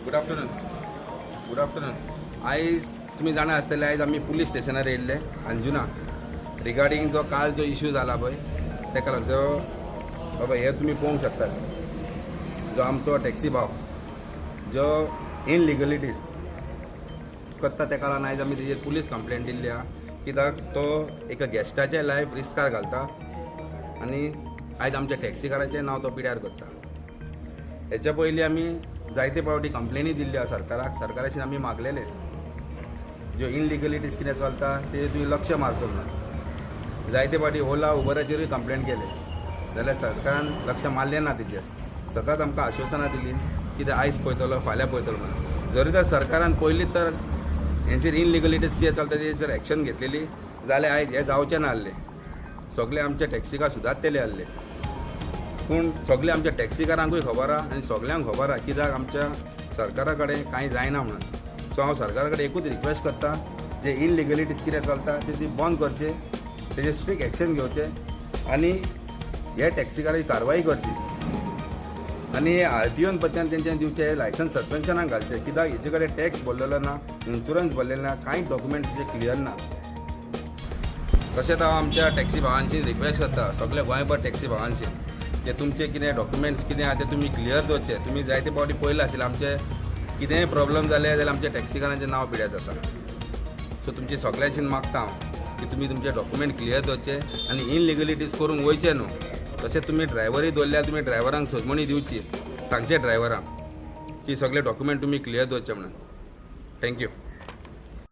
Good afternoon. Good afternoon. आयज तुम्ही जाणा आसतले आयज आमी पुलीस स्टेशनार येयल्ले अंजुना रिगार्डींग जो काल जो इश्यू जाला पळय तेका लागून जो बाबा हे तुमी पळोवंक शकतात जो आमचो टॅक्सी भाव जो इनलिगलिटीज करता तेका लागून आयज आमी तेजेर पुलीस कंप्लेंट दिल्ली आहा कित्याक तो एका गॅस्टाचें लायफ रिस्कार घालता आनी आयज आमच्या टॅक्सीकाराचें नांव तो पिड्यार करता. हेच्या पयलीं आमी जायते फावटी कंप्लेनी दिल्ली आहा सरकाराक. सरकाराच्यान आमी मागलेले ज्यो इनलिगलिटीज कितें चलता तेजेर तुवें लक्ष मारचो म्हणून. जायते फावटी ओला उबराचेरूय कंप्लेंट केले जाल्यार सरकारान लक्ष मारलें ना तेजेर. सदांच आमकां आश्वासनां दिलीं कितें आयज पळयतलो फाल्यां पळयतलो म्हणून. जरी तर सरकारान पयलींच तर हेंचेर इनलिगलिटीज कितें चलता तेजेर जर एक्शन घेतलेली जाल्यार आयज हें जावचें ना आसलें. सगळे आमचे टॅक्सीकार सुदारतले आसले. पूण सगळे आमच्या टॅक्सीकारांकूय खबर आहा आनी सगळ्यांक खबर आहा कित्याक आमच्या सरकारा कडेन कांय जायना म्हणून. सो हांव सरकारा कडेन एकूच रिक्वेस्ट करता जे इनलिगलिटीज कितें चलता ते ती बंद करचे तेजेर स्ट्रिक्ट एक्शन घेवचें आनी हे टॅक्सीकाराची कारवाई करची आनी RTOन पत्त्यान तेंच्यान दिवचे लायसन्स सस्पेन्शनाक घालचे कित्याक हेचे कडेन टॅक्स भरलेलो ना, इन्शुरन्स भरलेलो ना, कांय डॉक्युमेंट तेजे क्लियर ना. तशेंच हांव आमच्या टॅक्सी भावांशी रिक्वेस्ट करता सगळ्या गोंयभर टॅक्सी भावांशी जे तुमचे कितें डॉक्युमेंट्स कितें आहा ते तुमी क्लियर दवरचे. तुमी जायते फावटी पयलें आशिल्लें आमचे कितेंय प्रॉब्लम जाले जाल्यार आमच्या टॅक्सीकारांचें नांव पिड्यार जाता. सो तुमची सगळ्यांशीन मागता हांव की तुमी तुमचे डॉक्युमेंट क्लियर दवरचे आनी इनलिगलिटीज करूंक वयचे न्हू. तशेंच तुमी ड्रायव्हरूय दवरल्यार तुमी ड्रायव्हरांक सोजमणी दिवची, सांगचे ड्रायव्हरांक की सगळे डॉक्युमेंट तुमी क्लियर दवरचे म्हणून. थँक्यू.